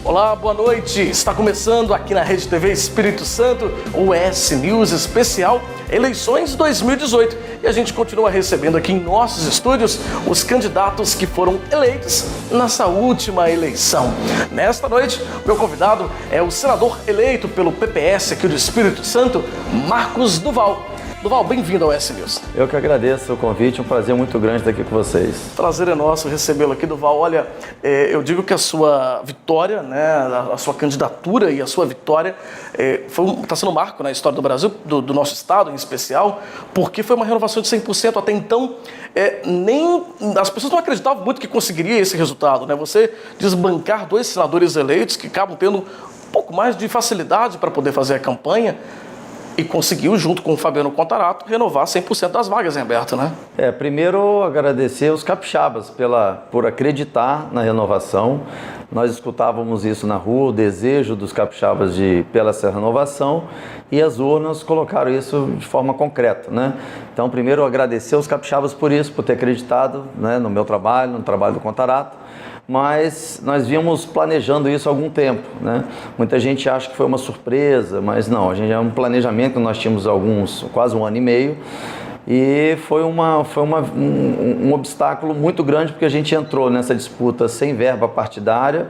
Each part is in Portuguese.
Olá, boa noite. Está começando aqui na Rede TV Espírito Santo o ES News especial Eleições 2018. E a gente continua recebendo aqui em nossos estúdios os candidatos que foram eleitos nessa última eleição. Nesta noite, meu convidado é o senador eleito pelo PPS aqui do Espírito Santo, Marcos Duval. Duval, bem-vindo ao ES News. Eu que agradeço o convite, um prazer muito grande estar aqui com vocês. Prazer é nosso recebê-lo aqui, Duval. Olha, eu digo que a sua vitória, né, a sua candidatura e a sua vitória está sendo um marco na história do Brasil, do nosso estado em especial, porque foi uma renovação de 100%. Até então, nem as pessoas não acreditavam muito que conseguiria esse resultado, né? Você desbancar 2 senadores eleitos que acabam tendo um pouco mais de facilidade para poder fazer a campanha, e conseguiu, junto com o Fabiano Contarato, renovar 100% das vagas em aberto, né? Primeiro, agradecer os capixabas por acreditar na renovação. Nós escutávamos isso na rua, o desejo dos capixabas pela essa renovação, e as urnas colocaram isso de forma concreta, né? Então, primeiro, agradecer os capixabas por isso, por ter acreditado, né, no meu trabalho, no trabalho do Contarato. Mas nós vínhamos planejando isso há algum tempo, né? Muita gente acha que foi uma surpresa, mas não, a gente é um planejamento que nós tínhamos quase um ano e meio, e foi um obstáculo muito grande, porque a gente entrou nessa disputa sem verba partidária,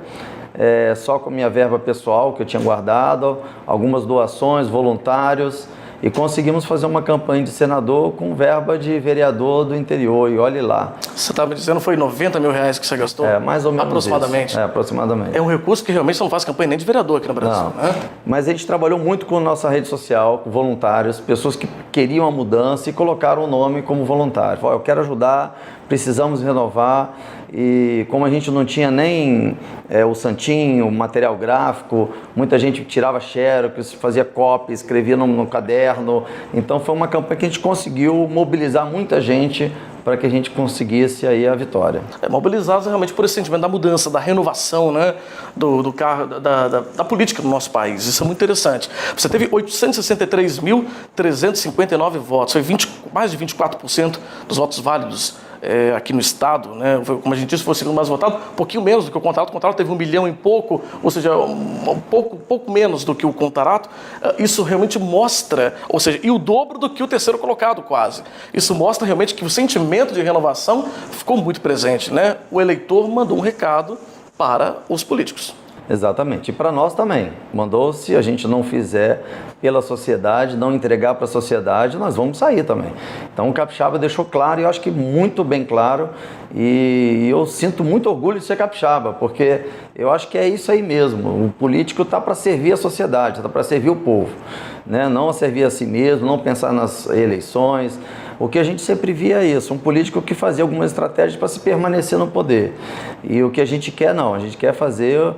só com a minha verba pessoal que eu tinha guardado, algumas doações, voluntários, e conseguimos fazer uma campanha de senador com verba de vereador do interior, e olhe lá. Você estava dizendo que foi R$90 mil que você gastou? Mais ou menos aproximadamente. Isso. Aproximadamente. É um recurso que realmente não faz campanha nem de vereador aqui no Brasil, não, né? Mas a gente trabalhou muito com nossa rede social, com voluntários, pessoas que queriam a mudança e colocaram o nome como voluntário. Eu quero ajudar, precisamos renovar. E como a gente não tinha nem o santinho, material gráfico, muita gente tirava xerox, fazia cópia, escrevia no caderno. Então foi uma campanha que a gente conseguiu mobilizar muita gente para que a gente conseguisse aí a vitória. Mobilizados realmente por esse sentimento da mudança, da renovação, né, da política do nosso país. Isso é muito interessante. Você teve 863.359 votos, foi mais de 24% dos votos válidos aqui no estado, né? Como a gente disse, foi o segundo mais votado, um pouquinho menos do que o Contarato. O Contarato teve 1 milhão e pouco, ou seja, um pouco menos do que o Contarato. Isso realmente mostra, ou seja, e o dobro do que o terceiro colocado quase. Isso mostra realmente que o sentimento de renovação ficou muito presente, né? O eleitor mandou um recado para os políticos. Exatamente. E para nós também. Mandou-se, a gente não fizer pela sociedade, não entregar para a sociedade, nós vamos sair também. Então o capixaba deixou claro, e eu acho que muito bem claro, e eu sinto muito orgulho de ser capixaba, porque eu acho que é isso aí mesmo. O político está para servir a sociedade, está para servir o povo, né? Não a servir a si mesmo, não pensar nas eleições. O que a gente sempre via é isso, um político que fazia algumas estratégias para se permanecer no poder. E o que a gente quer não, a gente quer fazer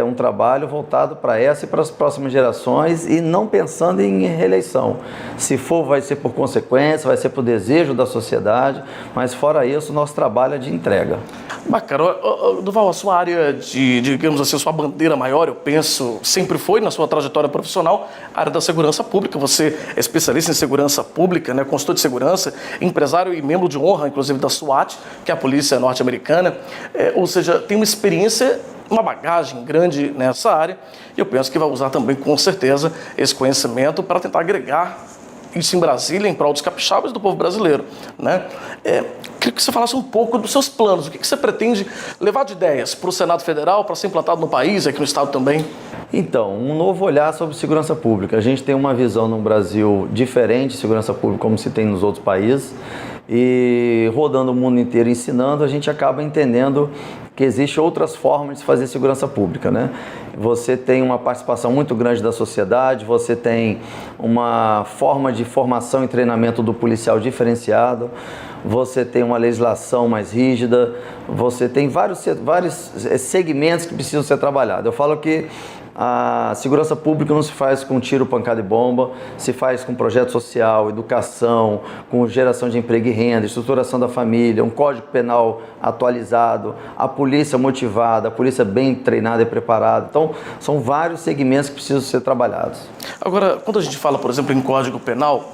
um trabalho voltado para essa e para as próximas gerações, e não pensando em reeleição. Se for, vai ser por consequência, vai ser por desejo da sociedade, mas fora isso, o nosso trabalho é de entrega. Bacana. Duval, a sua área digamos assim, a sua bandeira maior, eu penso, sempre foi na sua trajetória profissional, a área da segurança pública. Você é especialista em segurança pública, né, consultor de segurança, empresário e membro de honra, inclusive, da SWAT, que é a polícia norte-americana. Ou seja, tem uma experiência, uma bagagem grande nessa área, e eu penso que vai usar também, com certeza, esse conhecimento para tentar agregar isso em Brasília, em prol dos capixabas e do povo brasileiro, né? Queria que você falasse um pouco dos seus planos, o que você pretende levar de ideias para o Senado Federal, para ser implantado no país, aqui no estado também? Então, um novo olhar sobre segurança pública. A gente tem uma visão no Brasil diferente de segurança pública, como se tem nos outros países, e rodando o mundo inteiro ensinando, a gente acaba entendendo que existem outras formas de fazer segurança pública, né? Você tem uma participação muito grande da sociedade, você tem uma forma de formação e treinamento do policial diferenciado, você tem uma legislação mais rígida, você tem vários segmentos que precisam ser trabalhados. Eu falo que a segurança pública não se faz com tiro, pancada e bomba, se faz com projeto social, educação, com geração de emprego e renda, estruturação da família, um código penal atualizado, a polícia motivada, a polícia bem treinada e preparada. Então, são vários segmentos que precisam ser trabalhados. Agora, quando a gente fala, por exemplo, em código penal,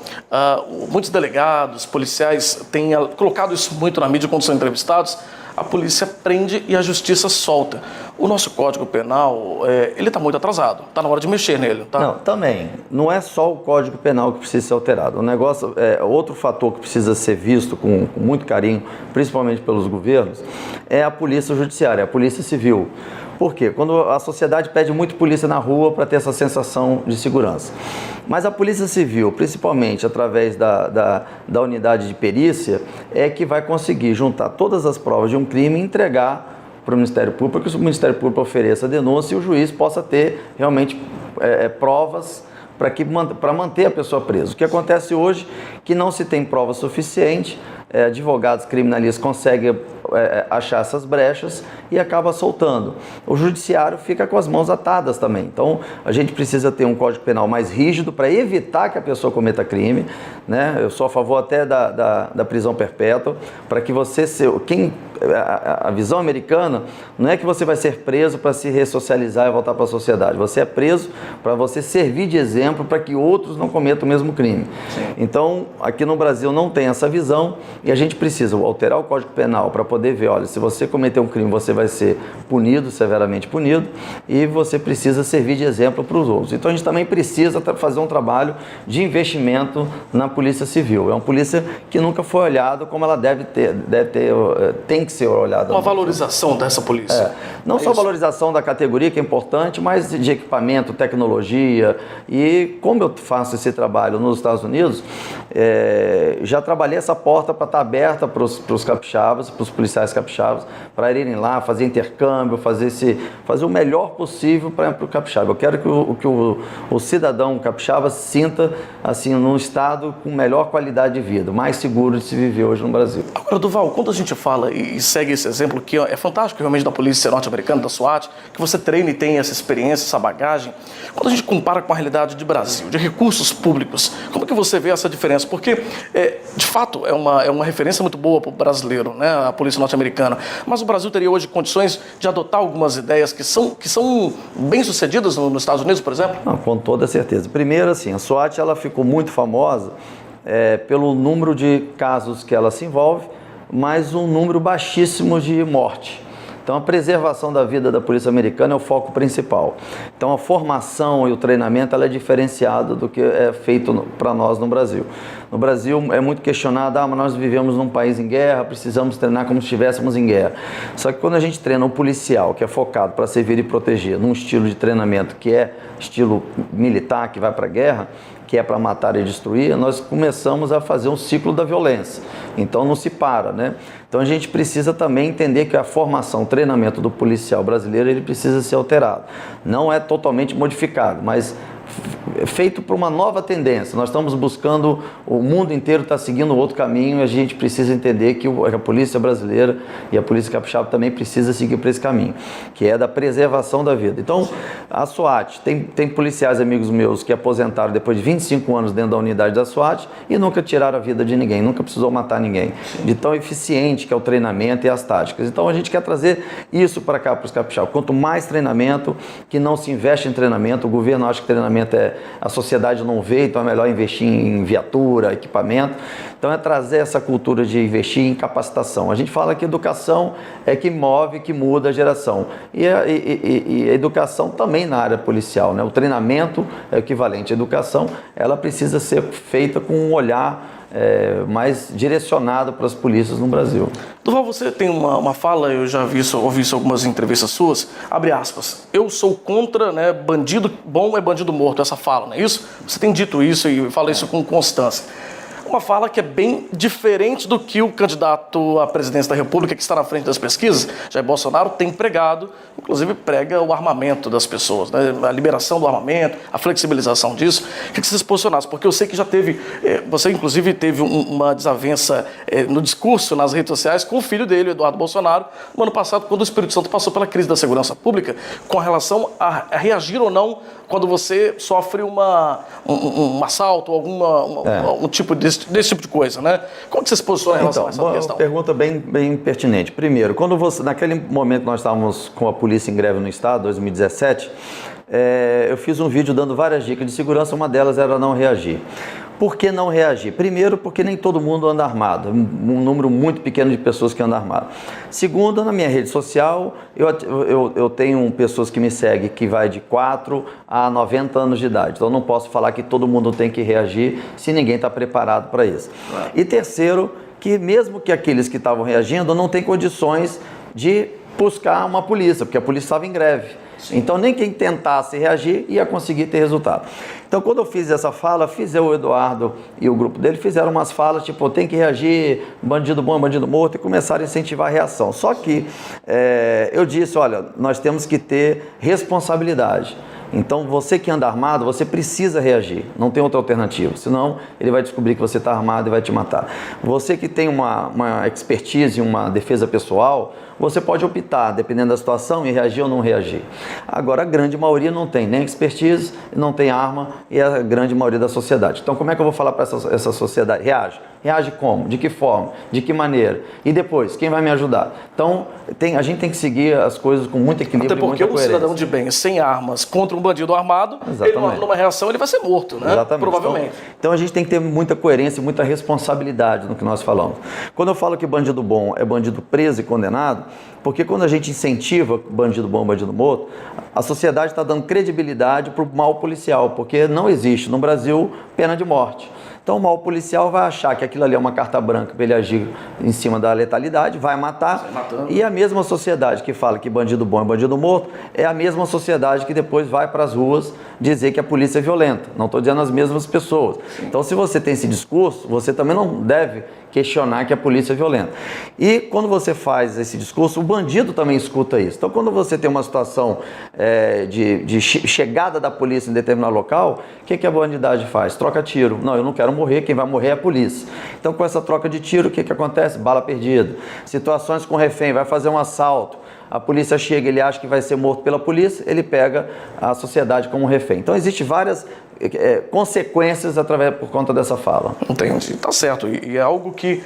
muitos delegados, policiais têm colocado isso muito na mídia quando são entrevistados, a polícia prende e a justiça solta. O nosso Código Penal, ele está muito atrasado. Está na hora de mexer nele, tá? Não, também. Não é só o Código Penal que precisa ser alterado. O negócio, outro fator que precisa ser visto com muito carinho, principalmente pelos governos, é a polícia judiciária, a polícia civil. Por quê? Quando a sociedade pede muito polícia na rua para ter essa sensação de segurança. Mas a polícia civil, principalmente através da unidade de perícia, é que vai conseguir juntar todas as provas de um crime e entregar para o Ministério Público, para que o Ministério Público ofereça a denúncia e o juiz possa ter realmente provas para manter a pessoa presa. O que acontece hoje é que não se tem prova suficiente, advogados criminalistas conseguem achar essas brechas e acaba soltando. O judiciário fica com as mãos atadas também. Então, a gente precisa ter um Código Penal mais rígido para evitar que a pessoa cometa crime, né? Eu sou a favor até da prisão perpétua, para que você... A visão americana não é que você vai ser preso para se ressocializar e voltar para a sociedade. Você é preso para você servir de exemplo para que outros não cometam o mesmo crime. Sim. Então, aqui no Brasil não tem essa visão e a gente precisa alterar o Código Penal para poder ver, olha, se você cometer um crime, você vai ser punido, severamente punido, e você precisa servir de exemplo para os outros. Então, a gente também precisa fazer um trabalho de investimento na Polícia Civil. É uma polícia que nunca foi olhada como ela tem que ser olhada. Uma valorização dessa polícia. Não só a valorização da categoria, que é importante, mas de equipamento, tecnologia. E como eu faço esse trabalho nos Estados Unidos, já trabalhei essa porta para estar aberta para os capixabas, para os policiais capixabas, para irem lá, fazer intercâmbio, fazer o melhor possível para o capixaba. Eu quero que o cidadão capixaba se sinta assim, num estado com melhor qualidade de vida, mais seguro de se viver hoje no Brasil. Agora, Duval, quando a gente fala e segue esse exemplo, que é fantástico realmente da polícia norte-americana, da SWAT, que você treina e tem essa experiência, essa bagagem, quando a gente compara com a realidade de Brasil, de recursos públicos, como que você vê essa diferença? Porque, de fato, é uma referência muito boa para o brasileiro, né, a polícia norte-americana, mas o Brasil teria hoje condições de adotar algumas ideias que são bem-sucedidas nos Estados Unidos, por exemplo? Não, com toda certeza. Primeiro, assim, a SWAT ela ficou muito famosa pelo número de casos que ela se envolve, mas um número baixíssimo de morte. Então, a preservação da vida da polícia americana é o foco principal. Então, a formação e o treinamento ela é diferenciado do que é feito para nós no Brasil. No Brasil, é muito questionado, mas nós vivemos num país em guerra, precisamos treinar como se estivéssemos em guerra. Só que quando a gente treina um policial, que é focado para servir e proteger, num estilo de treinamento que é estilo militar, que vai para a guerra, que é para matar e destruir, nós começamos a fazer um ciclo da violência. Então não se para, né? Então a gente precisa também entender que a formação, o treinamento do policial brasileiro, ele precisa ser alterado. Não é totalmente modificado, mas feito por uma nova tendência. Nós estamos buscando, o mundo inteiro está seguindo outro caminho e a gente precisa entender que a polícia brasileira e a polícia capixaba também precisa seguir por esse caminho, que é da preservação da vida. Então, a SWAT, tem policiais amigos meus que aposentaram depois de 25 anos dentro da unidade da SWAT e nunca tiraram a vida de ninguém, nunca precisou matar ninguém, de tão eficiente que é o treinamento e as táticas. Então, a gente quer trazer isso para cá, para os capixabas. Quanto mais treinamento, que não se investe em treinamento, o governo acha que treinamento a sociedade não vê, então é melhor investir em viatura, equipamento. Então é trazer essa cultura de investir em capacitação. A gente fala que educação é que move, que muda a geração. E a educação também na área policial, né? O treinamento é equivalente à educação, ela precisa ser feita com um olhar mais direcionado para as polícias no Brasil. Duval, você tem uma fala, eu já ouvi isso em algumas entrevistas suas, abre aspas, eu sou contra, né, bandido bom é bandido morto, essa fala, não é isso? Você tem dito isso e fala isso com constância. Uma fala que é bem diferente do que o candidato à presidência da República, que está na frente das pesquisas, Jair Bolsonaro, tem pregado, inclusive prega o armamento das pessoas, né? A liberação do armamento, a flexibilização disso. Queria que você se posicionasse, porque eu sei que já teve, você inclusive teve uma desavença no discurso nas redes sociais com o filho dele, Eduardo Bolsonaro, no ano passado, quando o Espírito Santo passou pela crise da segurança pública, com relação a reagir ou não quando você sofre um assalto, um tipo desse tipo de coisa, né? Como que você se posiciona em relação a essa questão? Uma pergunta bem pertinente. Primeiro, naquele momento que nós estávamos com a polícia em greve no estado, 2017, eu fiz um vídeo dando várias dicas de segurança, uma delas era não reagir. Por que não reagir? Primeiro, porque nem todo mundo anda armado, um número muito pequeno de pessoas que andam armado. Segundo, na minha rede social, eu tenho pessoas que me seguem que vai de 4 a 90 anos de idade, então eu não posso falar que todo mundo tem que reagir se ninguém está preparado para isso. E terceiro, que mesmo que aqueles que estavam reagindo não têm condições de buscar uma polícia, porque a polícia estava em greve. Então nem quem tentasse reagir ia conseguir ter resultado. Então quando eu fiz essa fala, o Eduardo e o grupo dele fizeram umas falas tipo, tem que reagir, bandido bom é bandido morto, e começaram a incentivar a reação. Só que eu disse, olha, nós temos que ter responsabilidade. Então você que anda armado, você precisa reagir, não tem outra alternativa, senão ele vai descobrir que você está armado e vai te matar. Você que tem uma expertise, uma defesa pessoal, você pode optar, dependendo da situação, em reagir ou não reagir. Agora, a grande maioria não tem nem expertise, não tem arma, e é a grande maioria da sociedade. Então, como é que eu vou falar para essa sociedade? Reage. Reage como? De que forma? De que maneira? E depois, quem vai me ajudar? Então, a gente tem que seguir as coisas com muito equilíbrio e muita coerência. Até porque um cidadão de bem, sem armas, contra um bandido armado, ele, numa reação, ele vai ser morto, né? Exatamente. Provavelmente. Então, a gente tem que ter muita coerência e muita responsabilidade no que nós falamos. Quando eu falo que bandido bom é bandido preso e condenado, porque quando a gente incentiva bandido bom, bandido morto, a sociedade está dando credibilidade para o mal policial, porque não existe no Brasil pena de morte. Então o mal policial vai achar que aquilo ali é uma carta branca para ele agir em cima da letalidade, vai matar. E a mesma sociedade que fala que bandido bom é bandido morto, é a mesma sociedade que depois vai para as ruas dizer que a polícia é violenta. Não estou dizendo as mesmas pessoas. Então se você tem esse discurso, você também não deve questionar que a polícia é violenta. E quando você faz esse discurso, o bandido também escuta isso. Então quando você tem uma situação de chegada da polícia em determinado local, o que a bandidagem faz? Troca tiro. Não, eu não quero morrer, quem vai morrer é a polícia. Então com essa troca de tiro, o que acontece? Bala perdida. Situações com refém, vai fazer um assalto. A polícia chega, ele acha que vai ser morto pela polícia, ele pega a sociedade como refém. Então existem várias consequências por conta dessa fala. Entendi, tá certo. E é algo que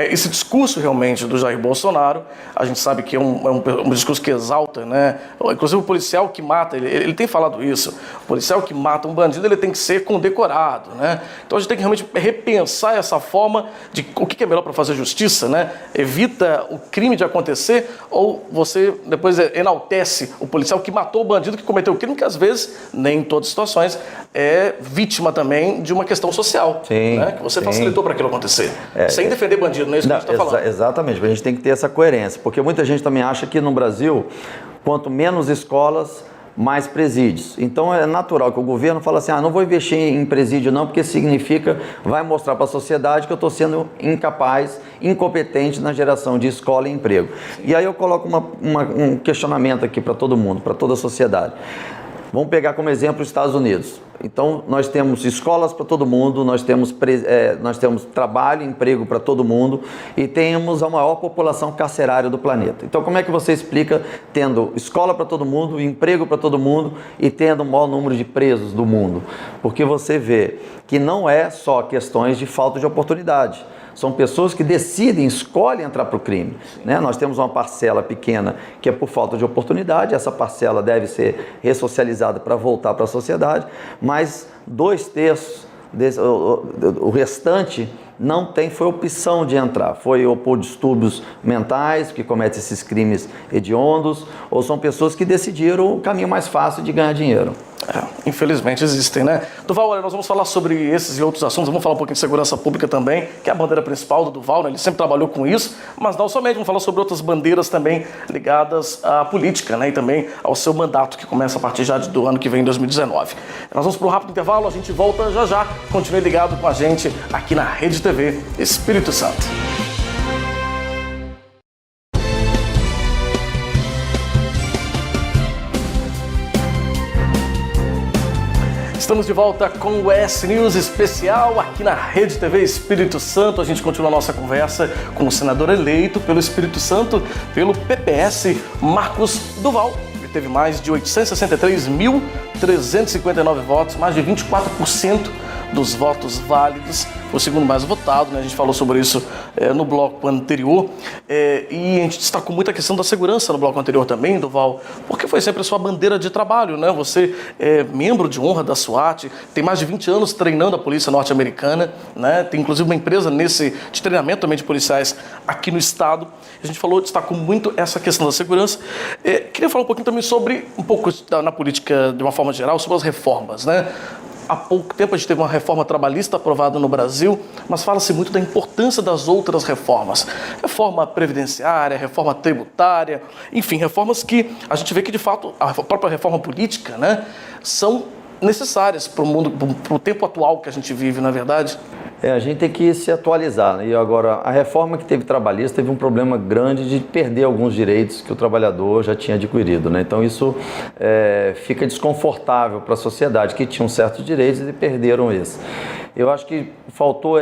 esse discurso realmente do Jair Bolsonaro, a gente sabe que é um discurso que exalta, né? Inclusive o policial que mata, ele tem falado isso, o policial que mata um bandido, ele tem que ser condecorado, né? Então a gente tem que realmente repensar essa forma de o que é melhor para fazer justiça, né? Evita o crime de acontecer, ou você depois enaltece o policial que matou o bandido, que cometeu o crime, que às vezes, nem em todas as situações, é vítima também de uma questão social, sim, né? Que você facilitou para aquilo acontecer. Sem defender bandido, não é isso que a gente está falando. Exatamente, a gente tem que ter essa coerência, porque muita gente também acha que no Brasil, quanto menos escolas, mais presídios. Então é natural que o governo fale assim, não vou investir em presídio não, porque significa, vai mostrar para a sociedade que eu estou sendo incapaz, incompetente na geração de escola e emprego. E aí eu coloco um questionamento aqui para todo mundo, para toda a sociedade. Vamos pegar como exemplo os Estados Unidos. Então, nós temos escolas para todo mundo, nós temos trabalho e emprego para todo mundo e temos a maior população carcerária do planeta. Então, como é que você explica tendo escola para todo mundo, emprego para todo mundo e tendo o maior número de presos do mundo? Porque você vê que não é só questões de falta de oportunidade. São pessoas que decidem, escolhem entrar para o crime, né? Nós temos uma parcela pequena que é por falta de oportunidade, essa parcela deve ser ressocializada para voltar para a sociedade, mas 2/3, o restante foi opção de entrar, foi ou por distúrbios mentais, que cometem esses crimes hediondos, ou são pessoas que decidiram o caminho mais fácil de ganhar dinheiro. Infelizmente existem, né? Duval, olha, nós vamos falar sobre esses e outros assuntos, vamos falar um pouquinho de segurança pública também, que é a bandeira principal do Duval, né? Ele sempre trabalhou com isso, mas não somente, vamos falar sobre outras bandeiras também ligadas à política, né? E também ao seu mandato, que começa a partir já do ano que vem, 2019. Nós vamos para um rápido intervalo, a gente volta já já. Continue ligado com a gente aqui na Rede TV Espírito Santo. Estamos de volta com o ES News especial aqui na Rede TV Espírito Santo. A gente continua a nossa conversa com o senador eleito pelo Espírito Santo, pelo PPS, Marcos Duval. Ele teve mais de 863.359 votos, mais de 24% dos votos válidos, foi o segundo mais votado, né? A gente falou sobre isso no bloco anterior, e a gente destacou muito a questão da segurança no bloco anterior também, Duval, porque foi sempre a sua bandeira de trabalho, né? Você é membro de honra da SWAT, tem mais de 20 anos treinando a polícia norte-americana, né? Tem inclusive uma empresa de treinamento também de policiais aqui no estado. A gente destacou muito essa questão da segurança. Queria falar um pouquinho também sobre, na política de uma forma geral, sobre as reformas, né? Há pouco tempo a gente teve uma reforma trabalhista aprovada no Brasil, mas fala-se muito da importância das outras reformas. Reforma previdenciária, reforma tributária, enfim, reformas que a gente vê que, de fato, a própria reforma política, né, são necessárias para o mundo, para o tempo atual que a gente vive, na verdade. A gente tem que se atualizar, né? E agora, a reforma que teve trabalhista teve um problema grande de perder alguns direitos que o trabalhador já tinha adquirido, né? Então isso fica desconfortável para a sociedade, que tinham certos direitos e perderam esse. Eu acho que faltou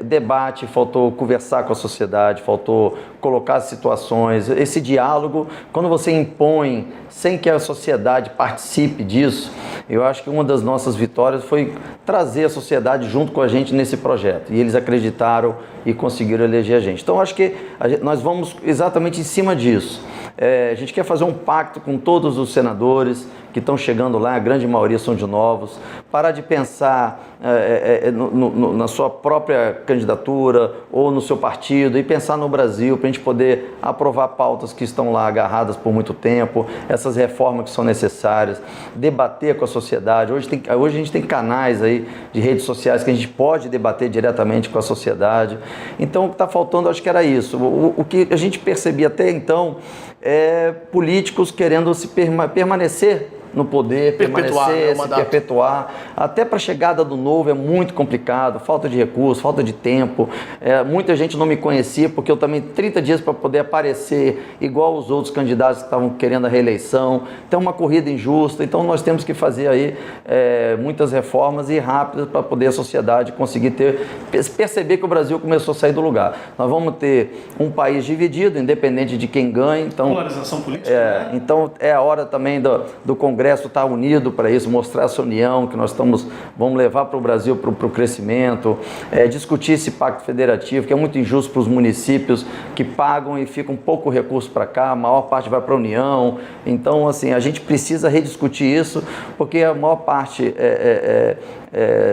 debate, faltou conversar com a sociedade, faltou colocar as situações, esse diálogo. Quando você impõe sem que a sociedade participe disso, eu acho que uma das nossas vitórias foi trazer a sociedade junto com a gente nesse projeto. E eles acreditaram e conseguiram eleger a gente. Então, acho que nós vamos exatamente em cima disso. A gente quer fazer um pacto com todos os senadores que estão chegando lá, a grande maioria são de novos, parar de pensar na sua própria candidatura ou no seu partido e pensar no Brasil para a gente poder aprovar pautas que estão lá agarradas por muito tempo, essas reformas que são necessárias, debater com a sociedade. Hoje a gente tem canais aí de redes sociais que a gente pode debater diretamente com a sociedade. Então, o que está faltando, acho que era isso. O que a gente percebia até então é políticos querendo se permanecer no poder, se perpetuar. Até para a chegada do novo é muito complicado, falta de recursos, falta de tempo. Muita gente não me conhecia porque eu também 30 dias para poder aparecer igual os outros candidatos que estavam querendo a reeleição. Então, uma corrida injusta. Então, nós temos que fazer aí muitas reformas e rápidas para poder a sociedade conseguir perceber que o Brasil começou a sair do lugar. Nós vamos ter um país dividido, independente de quem ganhe. Então, polarização política. Então, é a hora também do Congresso estar unido para isso, mostrar essa união que nós vamos levar para o Brasil para o crescimento, discutir esse pacto federativo, que é muito injusto para os municípios que pagam e ficam pouco recurso para cá, a maior parte vai para a União. Então, assim, a gente precisa rediscutir isso, porque a maior parte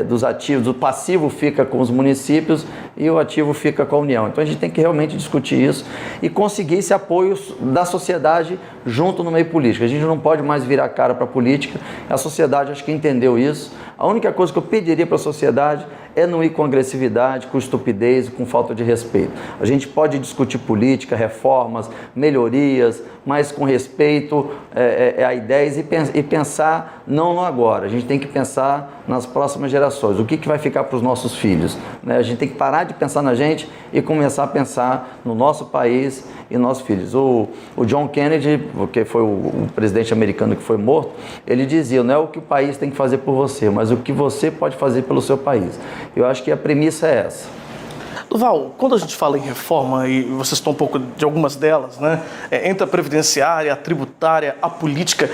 dos ativos, o passivo fica com os municípios e o ativo fica com a União. Então a gente tem que realmente discutir isso e conseguir esse apoio da sociedade junto no meio político. A gente não pode mais virar a cara para a política, a sociedade acho que entendeu isso. A única coisa que eu pediria para a sociedade é não ir com agressividade, com estupidez, com falta de respeito. A gente pode discutir política, reformas, melhorias, mas com respeito a ideias e pensar não no agora. A gente tem que pensar nas próximas gerações. O que vai ficar para os nossos filhos? A gente tem que parar de pensar na gente e começar a pensar no nosso país e nossos filhos. O John Kennedy, que foi o presidente americano que foi morto, ele dizia, não é o que o país tem que fazer por você, mas o que você pode fazer pelo seu país. Eu acho que a premissa é essa. Duval, quando a gente fala em reforma, e vocês estão um pouco de algumas delas, né? Entre a previdenciária, a tributária, a política,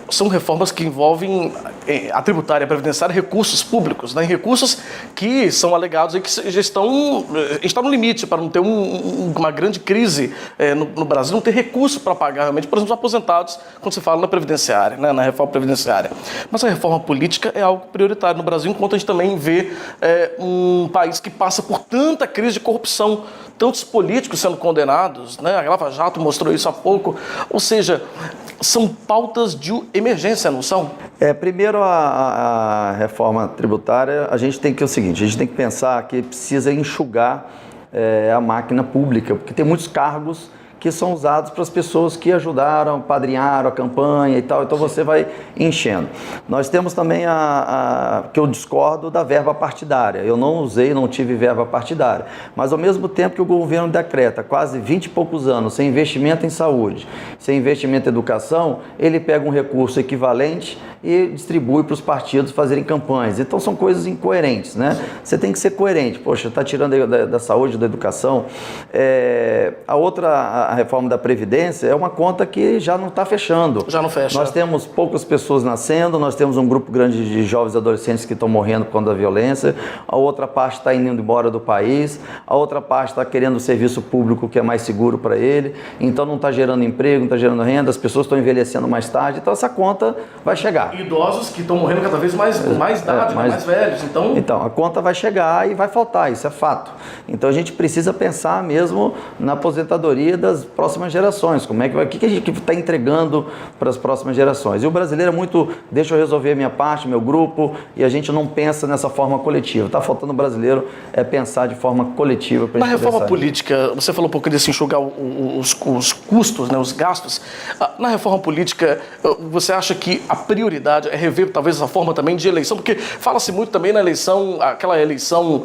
são reformas que envolvem a tributária e a previdenciária, recursos públicos, né? Recursos que são alegados e que já está no limite para não ter uma grande crise no Brasil, não ter recurso para pagar realmente, por exemplo, os aposentados, quando se fala na previdenciária, né? Na reforma previdenciária. Mas a reforma política é algo prioritário no Brasil, enquanto a gente também vê um país que passa por tanta crise de corrupção, tantos políticos sendo condenados, né? A Lava Jato mostrou isso há pouco, ou seja, são pautas de emergência, não são? Primeiro, a reforma tributária, a gente tem que pensar que precisa enxugar a máquina pública, porque tem muitos cargos que são usados para as pessoas que ajudaram, padrinharam a campanha e tal, então você vai enchendo. Nós temos também que eu discordo da verba partidária. Eu não tive verba partidária, mas ao mesmo tempo que o governo decreta quase 20 e poucos anos sem investimento em saúde, sem investimento em educação, ele pega um recurso equivalente e distribui para os partidos fazerem campanhas. Então são coisas incoerentes, né? Você tem que ser coerente. Poxa, está tirando da saúde, da educação. A a reforma da Previdência é uma conta que já não está fechando. Já não fecha. Nós temos poucas pessoas nascendo, nós temos um grupo grande de jovens e adolescentes que estão morrendo por conta da violência, a outra parte está indo embora do país, a outra parte está querendo o serviço público que é mais seguro para ele, então não está gerando emprego, não está gerando renda, as pessoas estão envelhecendo mais tarde, então essa conta vai chegar. Idosos que estão morrendo cada vez mais idade, mais velhos, Então, a conta vai chegar e vai faltar, isso é fato. Então a gente precisa pensar mesmo na aposentadoria das próximas gerações, como é que vai, o que a gente está entregando para as próximas gerações. E o brasileiro é muito, deixa eu resolver a minha parte, meu grupo, e a gente não pensa nessa forma coletiva. Está faltando o brasileiro pensar de forma coletiva. Na reforma política, você falou um pouco desse enxugar os custos, né, os gastos. Na reforma política, você acha que a prioridade é rever talvez essa forma também de eleição? Porque fala-se muito também na eleição, aquela eleição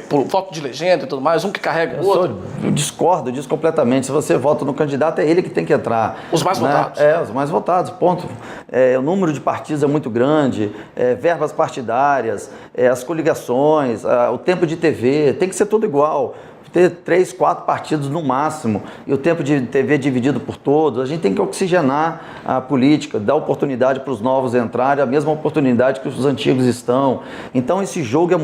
por voto de legenda e tudo mais, um que carrega o outro. Eu discordo disso completamente. Se você vota no candidato, é ele que tem que entrar. Os mais votados. Os mais votados, ponto. O número de partidos é muito grande, verbas partidárias, as coligações, o tempo de TV, tem que ser tudo igual. Ter 3, 4 partidos no máximo, e o tempo de TV dividido por todos. A gente tem que oxigenar a política, dar oportunidade para os novos entrarem, a mesma oportunidade que os antigos estão. Então esse jogo é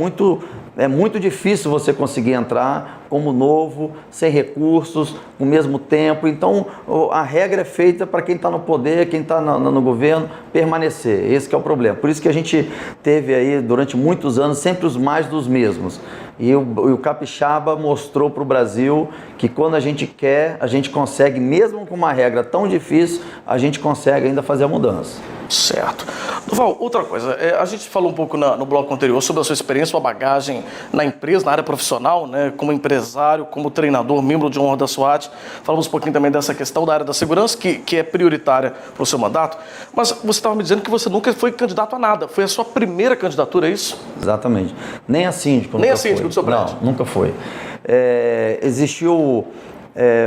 muito difícil você conseguir entrar como novo, sem recursos, com o mesmo tempo. Então a regra é feita para quem está no poder, quem está no governo, permanecer. Esse que é o problema. Por isso que a gente teve aí, durante muitos anos, sempre os mais dos mesmos. E o capixaba mostrou para o Brasil que quando a gente quer, a gente consegue, mesmo com uma regra tão difícil, a gente consegue ainda fazer a mudança. Certo. Duval, outra coisa, a gente falou um pouco no bloco anterior sobre a sua experiência, sua bagagem na empresa, na área profissional, né, como empresário, como treinador, membro de honra da SWAT. Falamos um pouquinho também dessa questão da área da segurança, que é prioritária para o seu mandato, mas você estava me dizendo que você nunca foi candidato a nada, foi a sua primeira candidatura, é isso? Exatamente. Nem a síndico. Nem a síndico do seu prédio? Não, nunca foi. Existiu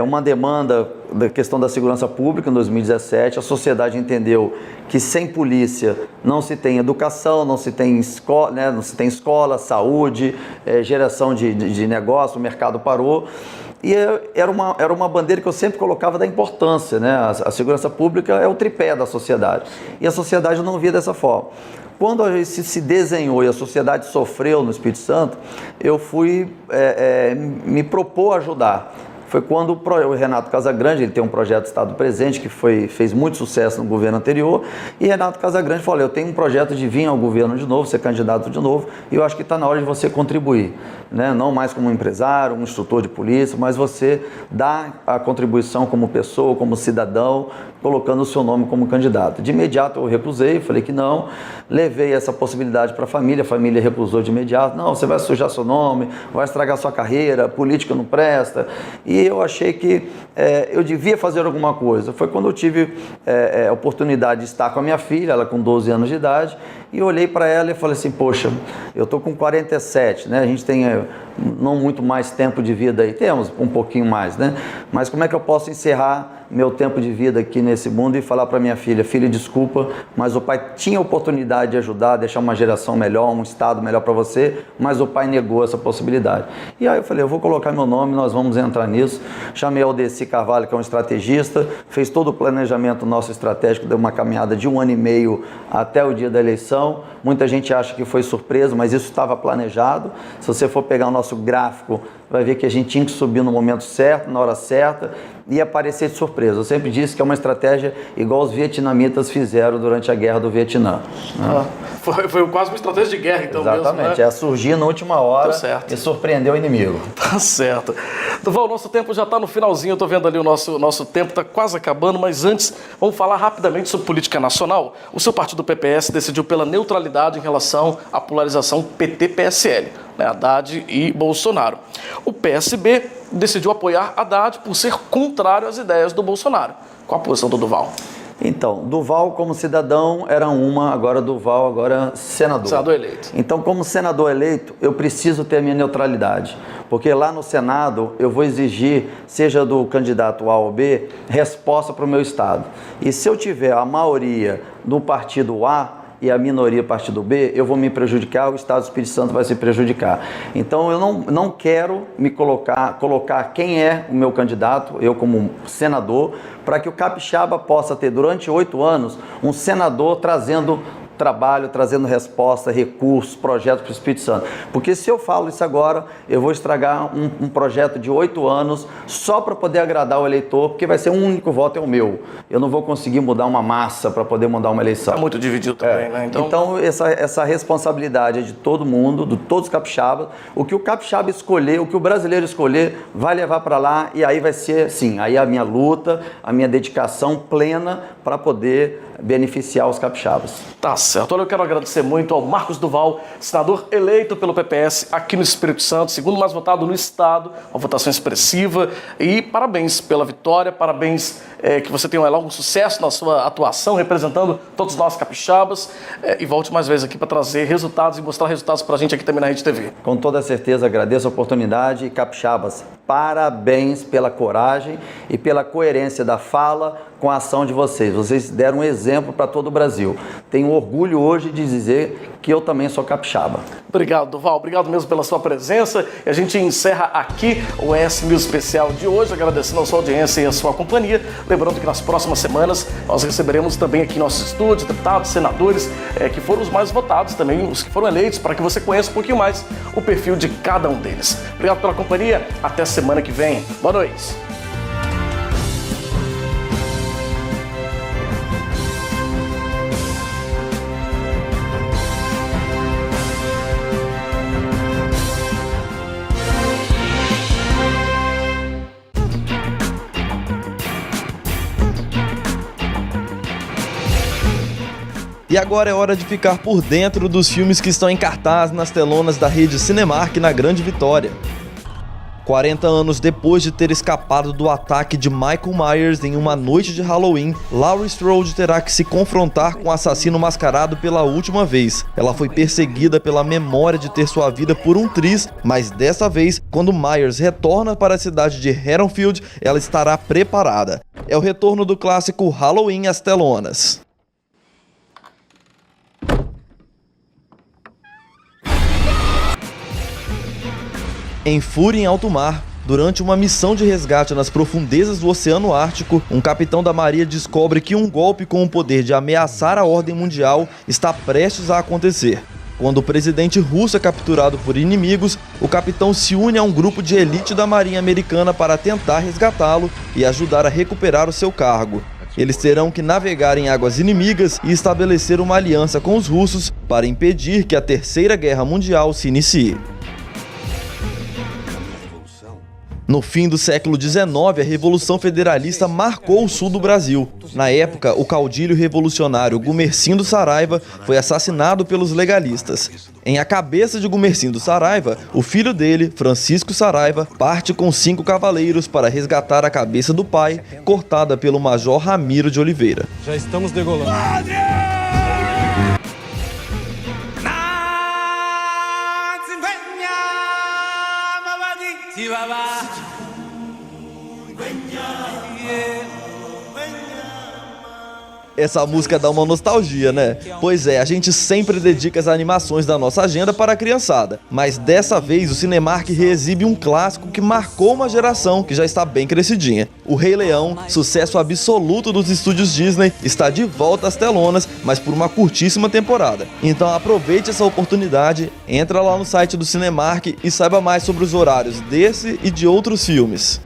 uma demanda da questão da segurança pública em 2017, a sociedade entendeu que sem polícia não se tem educação, não se tem escola, né, não se tem escola, saúde, geração de negócio, o mercado parou. E era uma bandeira que eu sempre colocava da importância, né? A segurança pública é o tripé da sociedade. E a sociedade não via dessa forma. Quando se desenhou e a sociedade sofreu no Espírito Santo, eu fui me propor ajudar. Foi quando o Renato Casagrande, ele tem um projeto Estado Presente que fez muito sucesso no governo anterior, e Renato Casagrande falou, eu tenho um projeto de vir ao governo de novo, ser candidato de novo, e eu acho que está na hora de você contribuir, né? Não mais como um empresário, um instrutor de polícia, mas você dá a contribuição como pessoa, como cidadão, colocando o seu nome como candidato. De imediato eu recusei, falei que não, levei essa possibilidade para a família recusou de imediato, não, você vai sujar seu nome, vai estragar sua carreira, política não presta, e eu achei que eu devia fazer alguma coisa. Foi quando eu tive a oportunidade de estar com a minha filha, ela com 12 anos de idade, e olhei para ela e falei assim, poxa, eu estou com 47, né? A gente tem não muito mais tempo de vida aí, temos um pouquinho mais, né? Mas como é que eu posso encerrar meu tempo de vida aqui nesse mundo e falar para minha filha, desculpa, mas o pai tinha a oportunidade de ajudar, deixar uma geração melhor, um estado melhor para você, mas o pai negou essa possibilidade. E aí eu falei, eu vou colocar meu nome, nós vamos entrar nisso. Chamei o Aldeci Carvalho, que é um estrategista, fez todo o planejamento nosso estratégico, deu uma caminhada de 1 ano e meio até o dia da eleição. Muita gente acha que foi surpresa, mas isso estava planejado. Se você for pegar o nosso gráfico, vai ver que a gente tinha que subir no momento certo, na hora certa, e aparecer de surpresa. Eu sempre disse que é uma estratégia igual os vietnamitas fizeram durante a guerra do Vietnã. Né? Foi quase uma estratégia de guerra, então. Exatamente, mesmo, né? Surgir na última hora e surpreender o inimigo. Tá certo. Duval, o nosso tempo já está no finalzinho, eu estou vendo ali o nosso tempo está quase acabando, mas antes, vamos falar rapidamente sobre política nacional. O seu partido PPS decidiu pela neutralidade em relação à polarização PT-PSL, né, Haddad e Bolsonaro. O PSB decidiu apoiar Haddad por ser contrário às ideias do Bolsonaro. Qual a posição do Duval? Então, Duval como cidadão era agora Duval, agora senador. Senador eleito. Então, como senador eleito, eu preciso ter a minha neutralidade, porque lá no Senado eu vou exigir, seja do candidato A ou B, resposta para o meu estado. E se eu tiver a maioria do partido A, e a minoria partido B, eu vou me prejudicar, o Estado do Espírito Santo vai se prejudicar. Então eu não quero me colocar quem é o meu candidato, eu como senador, para que o capixaba possa ter durante 8 anos um senador trazendo trabalho, trazendo resposta, recursos, projetos para o Espírito Santo. Porque se eu falo isso agora, eu vou estragar um projeto de 8 anos só para poder agradar o eleitor, porque vai ser um único voto, é o meu. Eu não vou conseguir mudar uma massa para poder mudar uma eleição. Está muito dividido também, né? Então essa responsabilidade é de todo mundo, de todos os capixabas. O que o capixaba escolher, o que o brasileiro escolher, vai levar para lá e aí vai ser, sim, aí a minha luta, a minha dedicação plena para poder beneficiar os capixabas. Tá certo. Olha, eu quero agradecer muito ao Marcos Duval, senador eleito pelo PPS aqui no Espírito Santo, segundo mais votado no estado, uma votação expressiva, e parabéns pela vitória, parabéns que você tenha um sucesso na sua atuação, representando todos nós capixabas, e volte mais vezes aqui para trazer resultados e mostrar resultados para a gente aqui também na Rede TV. Com toda certeza, agradeço a oportunidade. Capixabas, parabéns pela coragem e pela coerência da fala com a ação de vocês. Vocês deram um exemplo para todo o Brasil. Tenho orgulho hoje de dizer que eu também sou capixaba. Obrigado, Duval. Obrigado mesmo pela sua presença. E a gente encerra aqui o ES News Especial de hoje, agradecendo a sua audiência e a sua companhia. Lembrando que nas próximas semanas nós receberemos também aqui em nossos estúdios deputados, senadores, que foram os mais votados, também os que foram eleitos, para que você conheça um pouquinho mais o perfil de cada um deles. Obrigado pela companhia. Até semana que vem. Boa noite. E agora é hora de ficar por dentro dos filmes que estão em cartaz nas telonas da rede Cinemark na Grande Vitória. 40 anos depois de ter escapado do ataque de Michael Myers em uma noite de Halloween, Laurie Strode terá que se confrontar com o assassino mascarado pela última vez. Ela foi perseguida pela memória de ter sua vida por um triz, mas dessa vez, quando Myers retorna para a cidade de Haddonfield, ela estará preparada. É o retorno do clássico Halloween às telonas. Em Fúria em Alto Mar, durante uma missão de resgate nas profundezas do Oceano Ártico, um capitão da Marinha descobre que um golpe com o poder de ameaçar a ordem mundial está prestes a acontecer. Quando o presidente russo é capturado por inimigos, o capitão se une a um grupo de elite da Marinha Americana para tentar resgatá-lo e ajudar a recuperar o seu cargo. Eles terão que navegar em águas inimigas e estabelecer uma aliança com os russos para impedir que a Terceira Guerra Mundial se inicie. No fim do século XIX, a Revolução Federalista marcou o sul do Brasil. Na época, o caudilho revolucionário Gumercindo Saraiva foi assassinado pelos legalistas. Em A Cabeça de Gumercindo Saraiva, o filho dele, Francisco Saraiva, parte com 5 cavaleiros para resgatar a cabeça do pai, cortada pelo Major Ramiro de Oliveira. Já estamos degolando. Essa música dá uma nostalgia, né? Pois é, a gente sempre dedica as animações da nossa agenda para a criançada. Mas dessa vez o Cinemark reexibe um clássico que marcou uma geração que já está bem crescidinha. O Rei Leão, sucesso absoluto dos estúdios Disney, está de volta às telonas, mas por uma curtíssima temporada. Então aproveite essa oportunidade, entra lá no site do Cinemark e saiba mais sobre os horários desse e de outros filmes.